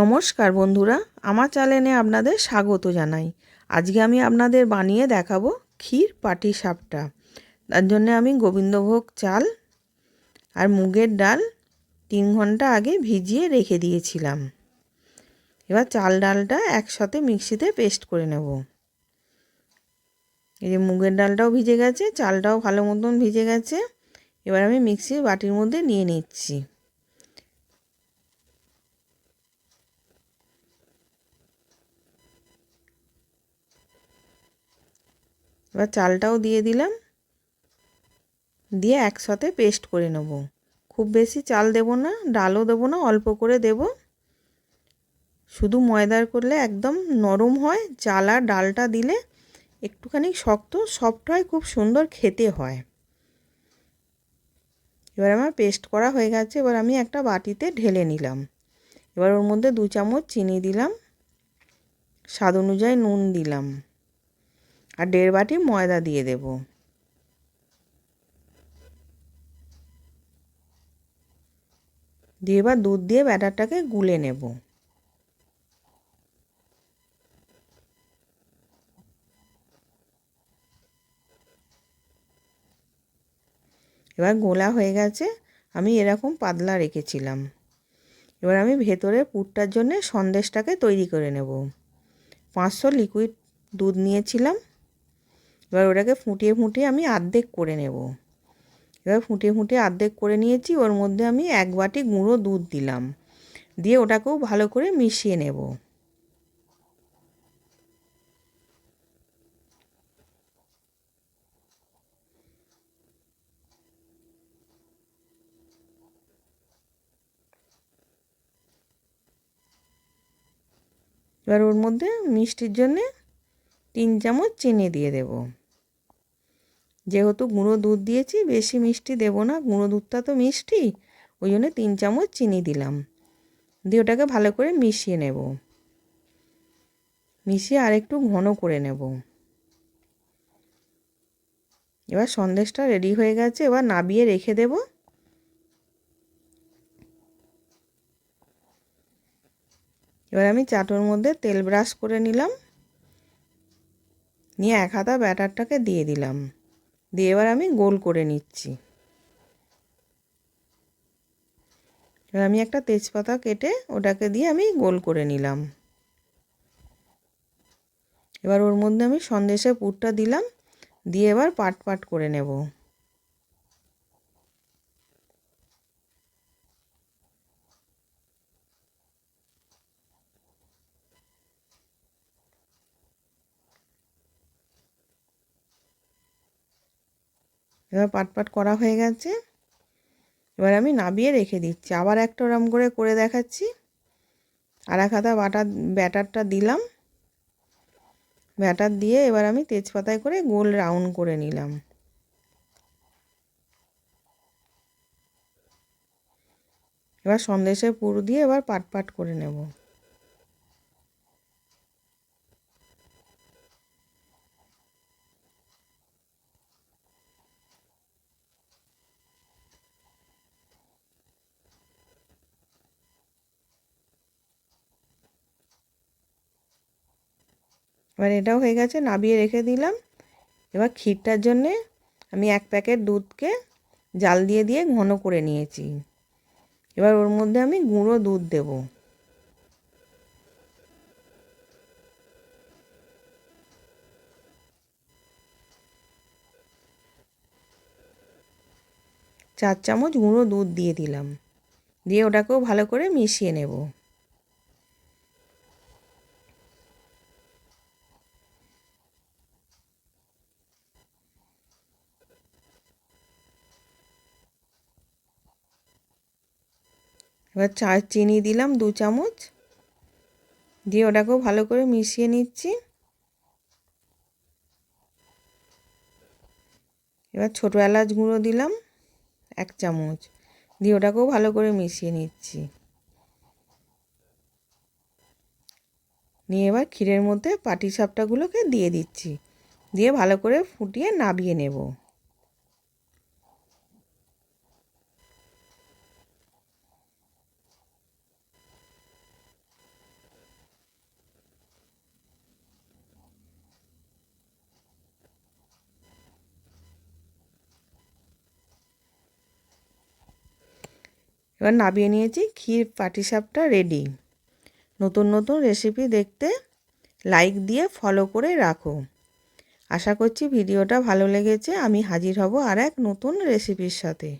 নমস্কার বন্ধুরা, আমার চ্যানেলে আপনাদের স্বাগত জানাই। আজকে আমি আপনাদের বানিয়ে দেখাবো ক্ষীর পাটিসাপটা। তার জন্য আমি গোবিন্দভোগ চাল আর মুগের ডাল 3 ঘন্টা আগে ভিজিয়ে রেখে দিয়েছিলাম। এবার চাল ডালটা একসাথে মিক্সিতে পেস্ট করে নেব। এই যে মুগের ডালটাও ভিজে গেছে, চালটাও ভালো মতন ভিজে গেছে। এবার আমি মিক্সির বাটির মধ্যে নিয়ে নিচ্ছি। এবার চালটাও দিয়ে দিলাম, দিয়ে একসাথে পেস্ট করে নেব। খুব বেশি চাল দেব না, ডালও দেব না, অল্প করে দেব। শুধু ময়দার করলে একদম নরম হয়, চাল আর ডালটা দিলে একটুখানি সফট হয়, খুব সুন্দর খেতে হয়। এবার আমার পেস্ট করা হয়ে গেছে। এবার আমি একটা বাটিতে ঢেলে নিলাম। এবার ওর মধ্যে 2 চামচ চিনি দিলাম, স্বাদ অনুযায়ী নুন দিলাম, আর 1.5 বাটি ময়দা দিয়ে দেব। দিয়ে এবার দুধ দিয়ে ব্যাটারটাকে গুলে নেব। এবার গোলা হয়ে গেছে, আমি এরকম পাতলা রেখেছিলাম। এবার আমি ভেতরে পুরটার জন্য সন্দেশটাকে তৈরি করে নেব। 500 লিকুইড দুধ নিয়েছিলাম। এবার ওটাকে ফুটিয়ে ফুটিয়ে আমি অর্ধেক করে নেব। এবার ফুটিয়ে ফুটিয়ে অর্ধেক করে নিয়েছি। ওর মধ্যে আমি 1 বাটি গুঁড়ো দুধ দিলাম, দিয়ে ওটাকেও ভালো করে মিশিয়ে নেব। এবার ওর মধ্যে মিষ্টির জন্যে 3 চামচ চিনি দিয়ে দেব। যেহেতু গুঁড়ো দুধ দিয়েছি, বেশি মিষ্টি দেব না, গুঁড়ো দুধটা তো মিষ্টি, ওই জন্য 3 চামচ চিনি দিলাম। দিয়ে ওটাকে ভালো করে মিশিয়ে নেব। মিশিয়ে আর একটু ঘন করে নেব। এবার সন্দেশটা রেডি হয়ে গেছে। এবার নাবিয়ে রেখে দেব। এবার আমি চাটুর মধ্যে তেল ব্রাশ করে নিলাম, নিয়ে 1 হাতা ব্যাটারটাকে দিয়ে দিলাম। দিয়ে এবার আমি গোল করে নিচ্ছি। এবার আমি একটা তেজপাতা কেটে ওটাকে দিয়ে আমি গোল করে নিলাম। এবার ওর মধ্যে আমি সন্দেশের পুরটা দিলাম, দিয়ে এবার পাট পাট করে নেব। এবার পাট পাট করা হয়ে গেছে। এবার আমি নাবিয়ে রেখে দিচ্ছি। আবার একটা ওরম করে করে দেখাচ্ছি। আর 1 হাতা ব্যাটারটা দিলাম। ব্যাটার দিয়ে এবার আমি তেজপাতায় করে গোল রাউন্ড করে নিলাম। এবার সন্দেশের পুর দিয়ে এবার পাট পাট করে নেব। এবার এটাও হয়ে গেছে, নাবিয়ে রেখে দিলাম। এবার ক্ষীরটার জন্যে আমি 1 প্যাকেট দুধকে জাল দিয়ে দিয়ে ঘন করে নিয়েছি। এবার ওর মধ্যে আমি গুঁড়ো দুধ দেব। চার চামচ গুঁড়ো দুধ দিয়ে দিলাম। দিয়ে ওটাকেও ভালো করে মিশিয়ে নেব। এবার চিনি দিলাম 2 চামচ, দিয়ে ওটাকেও ভালো করে মিশিয়ে নিচ্ছি। এবার ছোটো এলাচ গুঁড়ো দিলাম 1 চামচ, দিয়ে ওটাকেও ভালো করে মিশিয়ে নিচ্ছি। নিয়ে এবার ক্ষীরের মধ্যে পাটিসাপটাগুলোকে দিয়ে দিচ্ছি, দিয়ে ভালো করে ফুটিয়ে নাবিয়ে নেব। এবার নামিয়ে নিয়েছি, ক্ষীর পাটিসাপটা রেডি। নতুন নতুন রেসিপি দেখতে লাইক দিয়ে ফলো করে রাখো। আশা করছি ভিডিওটা ভালো লেগেছে। আমি হাজির হব আর এক নতুন রেসিপির সাথে।